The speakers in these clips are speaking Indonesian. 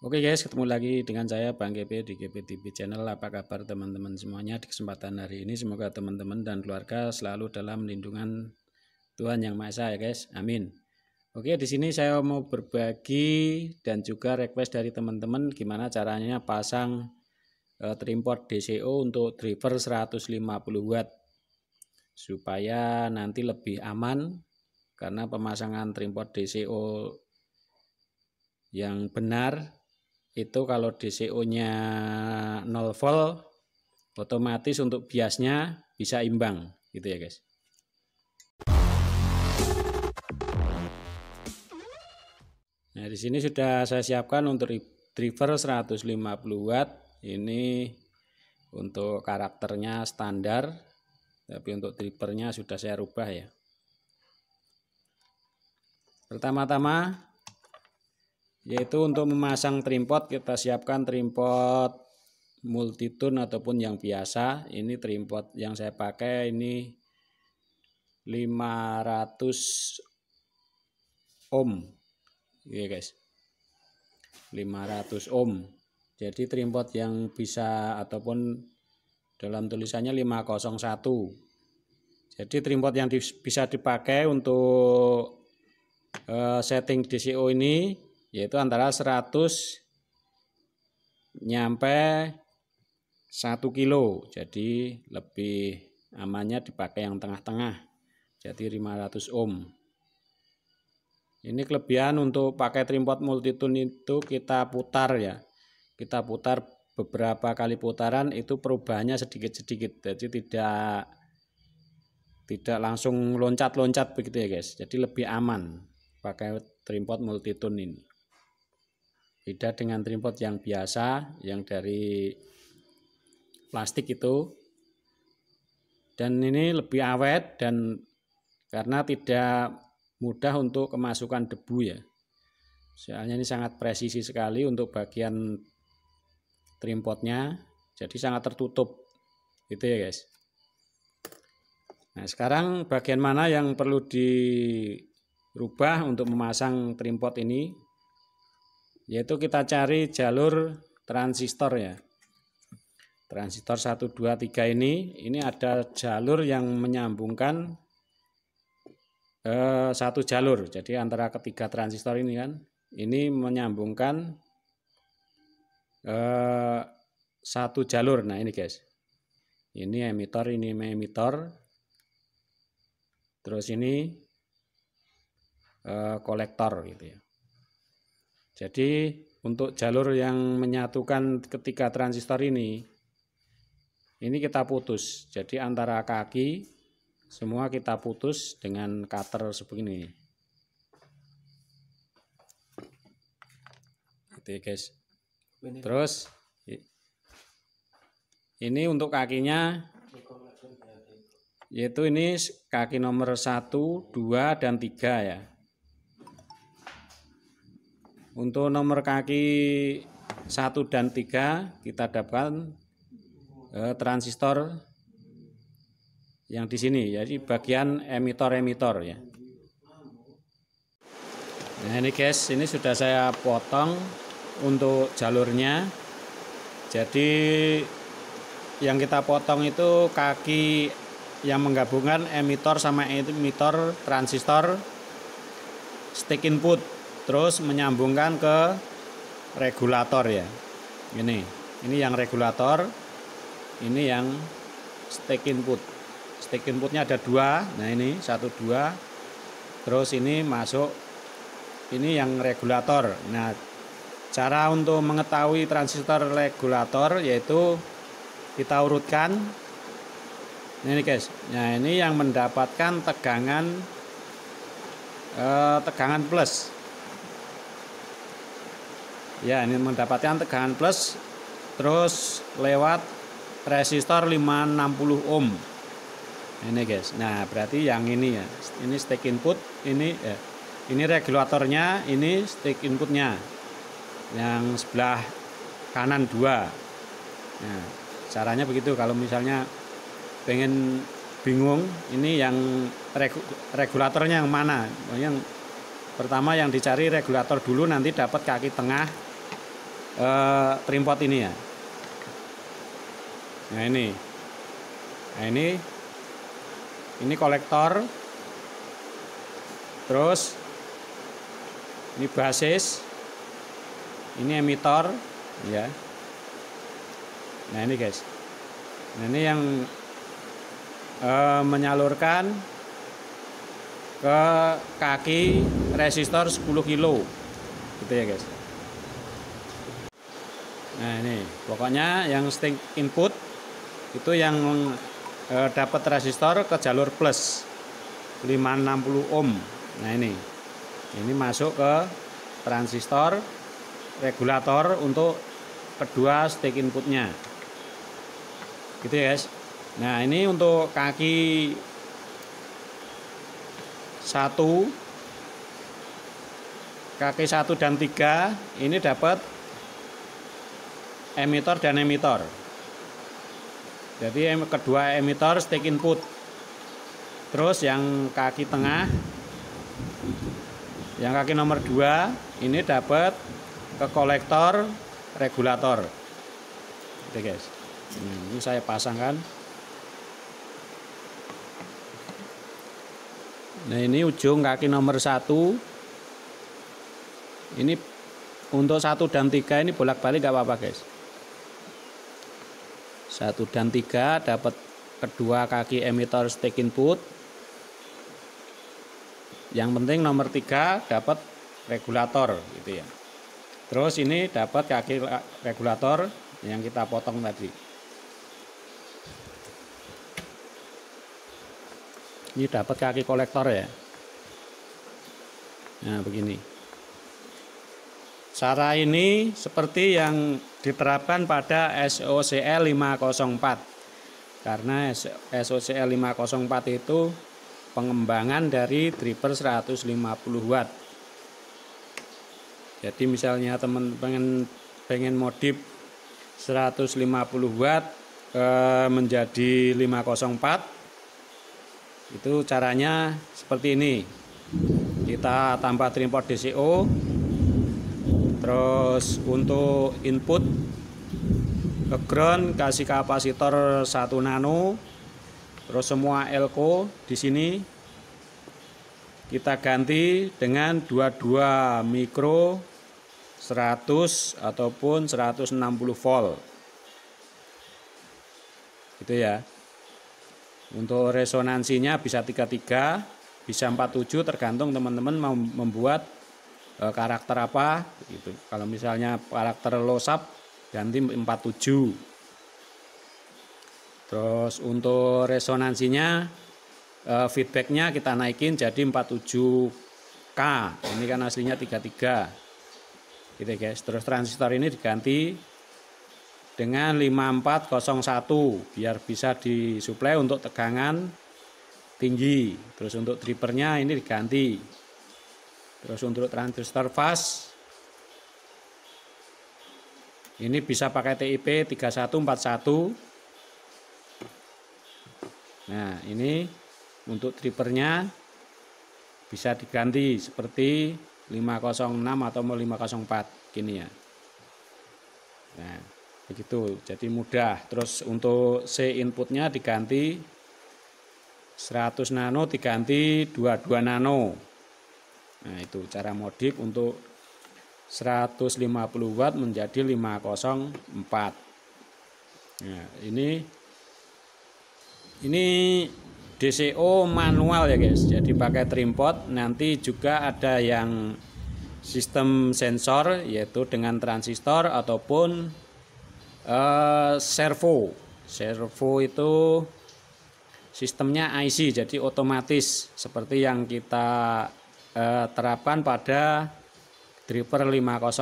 Oke guys, ketemu lagi dengan saya Bang GP di GP TV Channel. Apa kabar teman-teman semuanya di kesempatan hari ini? Semoga teman-teman dan keluarga selalu dalam lindungan Tuhan Yang Maha Esa ya guys. Amin. Oke, di sini saya mau berbagi dan juga request dari teman-teman gimana caranya pasang tripod DCO untuk driver 150 watt supaya nanti lebih aman, karena pemasangan tripod DCO yang benar itu kalau DCO-nya 0 volt otomatis untuk biasnya bisa imbang gitu ya guys. Nah, di sini sudah saya siapkan untuk driver 150 watt. Ini untuk karakternya standar, tapi untuk drivernya sudah saya rubah ya. Pertama-tama yaitu untuk memasang tripod, kita siapkan tripod multitune ataupun yang biasa. Ini tripod yang saya pakai ini 500 ohm ya guys, 500 ohm. Jadi tripod yang bisa ataupun dalam tulisannya 501. Jadi tripod yang bisa dipakai untuk setting DCO ini yaitu antara 100 nyampe 1 kilo. Jadi lebih amannya dipakai yang tengah-tengah, jadi 500 ohm. Ini kelebihan untuk pakai tripod multitune itu kita putar ya, kita putar beberapa kali putaran itu perubahannya sedikit-sedikit, jadi tidak langsung loncat-loncat begitu ya guys. Jadi lebih aman pakai tripod multitune ini, beda dengan tripod yang biasa yang dari plastik itu. Dan ini lebih awet dan karena tidak mudah untuk kemasukan debu ya, soalnya ini sangat presisi sekali untuk bagian tripodnya, jadi sangat tertutup gitu ya guys. Nah, sekarang bagian mana yang perlu dirubah untuk memasang tripod ini, yaitu kita cari jalur transistor ya. Transistor 1, 2, 3 ini ada jalur yang menyambungkan satu jalur. Jadi antara ketiga transistor ini kan, ini menyambungkan satu jalur. Nah ini guys, ini emitor, ini emitor, terus ini kolektor gitu ya. Jadi untuk jalur yang menyatukan ketiga transistor ini kita putus. Jadi antara kaki semua kita putus dengan cutter sebegini. Gitu ya guys. Terus ini untuk kakinya, yaitu ini kaki nomor 1, 2, dan 3 ya. Untuk nomor kaki 1 dan 3 kita dapatkan transistor yang di sini, jadi bagian emitor ya. Nah ini guys, ini sudah saya potong untuk jalurnya. Jadi yang kita potong itu kaki yang menggabungkan emitor sama emitor transistor stick input, terus menyambungkan ke regulator ya. Ini yang regulator, ini yang stick input. Stick inputnya ada 2. Nah ini 1, 2. Terus ini masuk, ini yang regulator. Nah cara untuk mengetahui transistor regulator yaitu kita urutkan. Nah, ini guys, nah ini yang mendapatkan tegangan plus ya, ini mendapatkan tegangan plus, terus lewat resistor 560 ohm. Ini guys, nah berarti yang ini ya, ini stick input, ini regulatornya, ini stick inputnya yang sebelah kanan 2. Nah caranya begitu. Kalau misalnya pengen bingung ini yang regulatornya yang mana, yang pertama yang dicari regulator dulu, nanti dapat kaki tengah, trimpot ini ya. Nah ini kolektor, terus ini basis, ini emitor ya. Nah ini guys, nah ini yang menyalurkan ke kaki resistor 10 kilo gitu ya guys. Nah ini pokoknya yang stick input itu yang dapat resistor ke jalur plus 560 ohm. Nah ini masuk ke transistor regulator untuk kedua stick inputnya gitu ya guys. Nah ini untuk kaki 1 dan 3 ini dapat emitor dan emitor. Jadi kedua emitor stick input. Terus yang kaki tengah, yang kaki nomor 2 ini dapat ke kolektor regulator. Oke guys. Ini saya pasangkan. Nah ini ujung kaki nomor 1. Ini untuk 1 dan 3 ini bolak-balik gak apa-apa guys. 1 dan 3 dapat kedua kaki emitor stick input. Yang penting nomor 3 dapat regulator gitu ya. Terus ini dapat kaki regulator yang kita potong tadi. Ini dapat kaki kolektor ya. Nah begini. Cara ini seperti yang diterapkan pada SOCL 504. Karena SOCL 504 itu pengembangan dari dripper 150 watt. Jadi misalnya teman pengen modif 150 watt menjadi 504, itu caranya seperti ini. Kita tambah trimpot DCO. Terus untuk input ke ground kasih kapasitor 1 nano. Terus semua elko di sini kita ganti dengan 22 mikro 100 ataupun 160 volt. Gitu ya. Untuk resonansinya bisa 33, bisa 47, tergantung teman-teman mau membuat karakter apa gitu. Kalau misalnya karakter low sub ganti 47. Terus untuk resonansinya feedbacknya kita naikin jadi 47K. Ini kan aslinya 33 gitu guys. Terus transistor ini diganti dengan 5401 biar bisa disuplai untuk tegangan tinggi. Terus untuk drippernya ini diganti. Terus untuk transistor fast ini bisa pakai TIP 3141. Nah ini untuk drippernya bisa diganti seperti 506 atau 504 gini ya. Nah begitu, jadi mudah. Terus untuk C inputnya diganti 100 nano diganti 22 nano. Nah itu cara modif untuk 150 watt menjadi 504. Nah ini DCO manual ya guys, jadi pakai trimpot. Nanti juga ada yang sistem sensor yaitu dengan transistor ataupun servo itu sistemnya IC, jadi otomatis seperti yang kita terapkan pada dripper 506.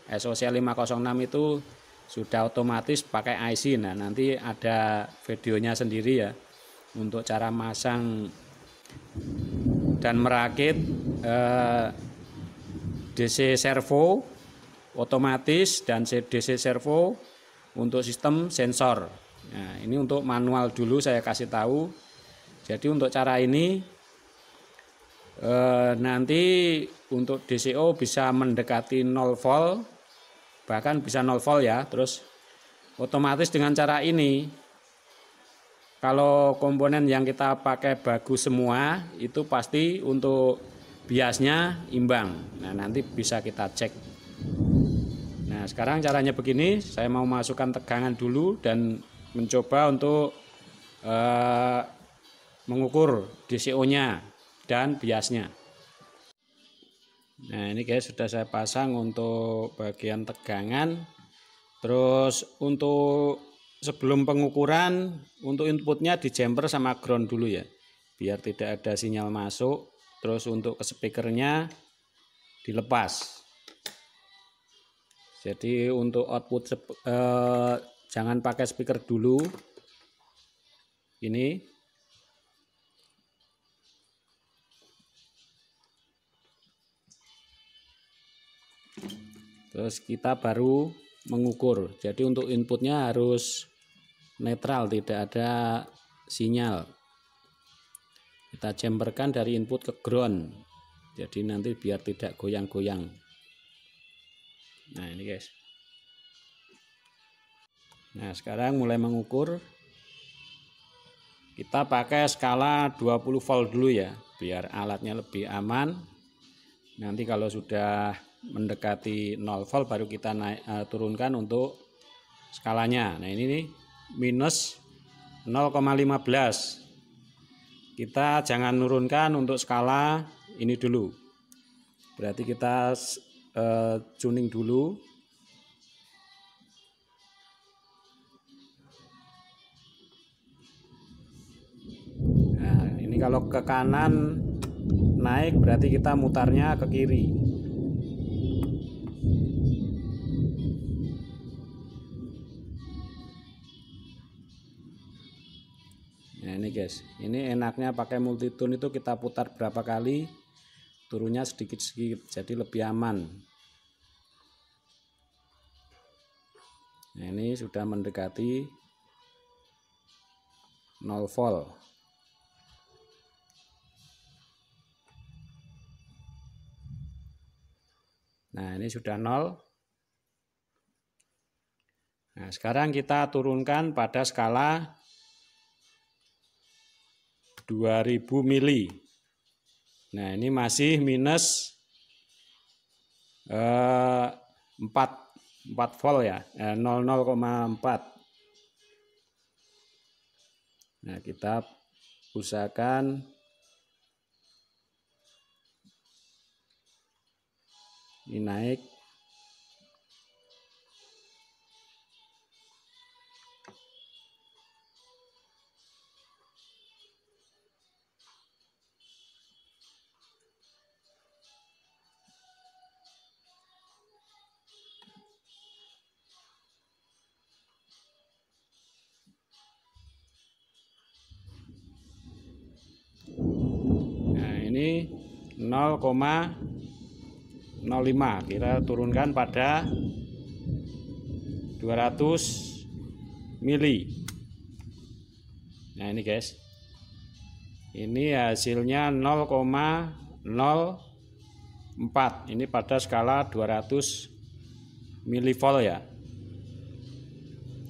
SOCL 506 itu sudah otomatis pakai IC. Nah nanti ada videonya sendiri ya untuk cara masang dan merakit DC servo otomatis dan DC servo untuk sistem sensor. Nah ini untuk manual dulu saya kasih tahu. Jadi untuk cara ini nanti untuk DCO bisa mendekati 0 volt bahkan bisa 0 volt ya. Terus otomatis dengan cara ini, kalau komponen yang kita pakai bagus semua, itu pasti untuk biasnya imbang. Nah, nanti bisa kita cek. Nah, sekarang caranya begini, saya mau masukkan tegangan dulu dan mencoba untuk mengukur DCO-nya dan biasnya. Nah, ini guys, sudah saya pasang untuk bagian tegangan. Terus untuk sebelum pengukuran, untuk inputnya di jumper sama ground dulu ya, biar tidak ada sinyal masuk. Terus untuk ke speakernya dilepas. Jadi untuk output jangan pakai speaker dulu. Ini terus kita baru mengukur. Jadi untuk inputnya harus netral, tidak ada sinyal. Kita jumperkan dari input ke ground. Jadi nanti biar tidak goyang-goyang. Nah, ini guys. Nah, sekarang mulai mengukur. Kita pakai skala 20 volt dulu ya, biar alatnya lebih aman. Nanti kalau sudah mendekati 0 volt baru kita turunkan untuk skalanya. Nah, ini nih minus 0,15. Kita jangan nurunkan untuk skala ini dulu. Berarti kita tuning dulu. Nah, ini kalau ke kanan naik berarti kita mutarnya ke kiri. Nah, ini guys, ini enaknya pakai multitune itu kita putar berapa kali, turunnya sedikit-sedikit, jadi lebih aman. Nah, ini sudah mendekati 0 volt. Nah, ini sudah 0. Nah, sekarang kita turunkan pada skala 2000 mili. Nah, ini masih minus 4 volt ya, 0,4. Nah, kita usahakan ini naik. Ini 0,05, kita turunkan pada 200 mili. Nah, ini guys, ini hasilnya 0,04. ini pada skala 200 milivolt ya.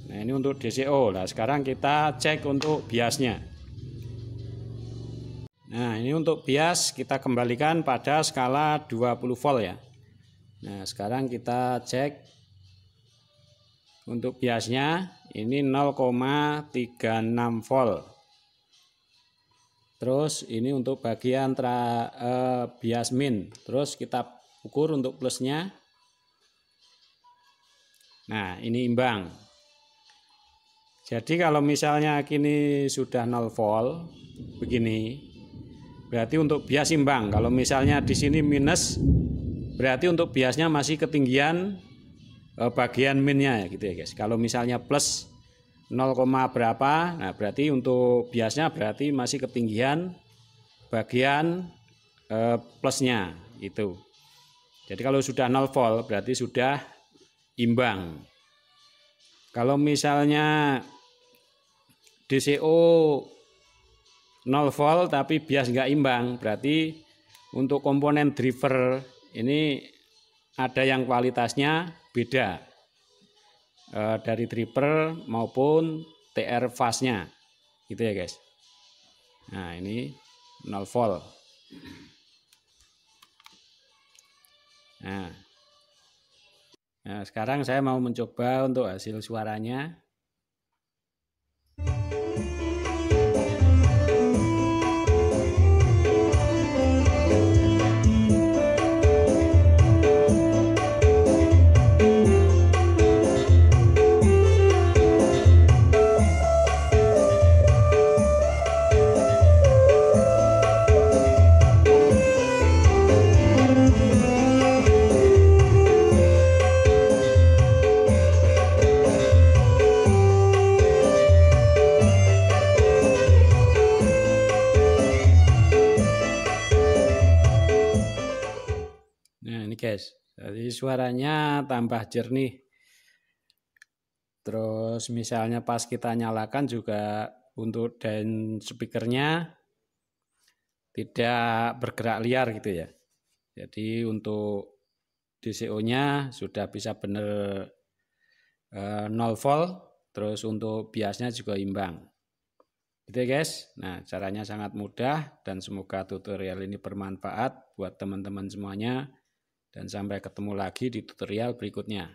Nah, ini untuk DCO. Nah, sekarang kita cek untuk biasnya. Nah, ini untuk bias kita kembalikan pada skala 20 volt ya. Nah, sekarang kita cek untuk biasnya ini 0,36 volt. Terus ini untuk bagian bias min. Terus kita ukur untuk plusnya. Nah, ini imbang. Jadi kalau misalnya kini sudah 0 volt begini, berarti untuk bias imbang. Kalau misalnya di sini minus, berarti untuk biasnya masih ketinggian bagian minnya ya, gitu ya guys. Kalau misalnya plus 0, berapa, nah berarti untuk biasnya berarti masih ketinggian bagian plusnya itu. Jadi kalau sudah 0 volt berarti sudah imbang. Kalau misalnya DCO 0 volt tapi bias nggak imbang, berarti untuk komponen driver ini ada yang kualitasnya beda dari tripper maupun TR fast-nya gitu ya guys. Nah ini 0 volt. Nah sekarang saya mau mencoba untuk hasil suaranya. Nah ini guys, jadi suaranya tambah jernih. Terus misalnya pas kita nyalakan juga untuk dan speakernya tidak bergerak liar gitu ya. Jadi untuk DCO-nya sudah bisa benar 0 volt, terus untuk biasnya juga imbang. Gitu ya guys. Nah caranya sangat mudah dan semoga tutorial ini bermanfaat buat teman-teman semuanya. Dan sampai ketemu lagi di tutorial berikutnya.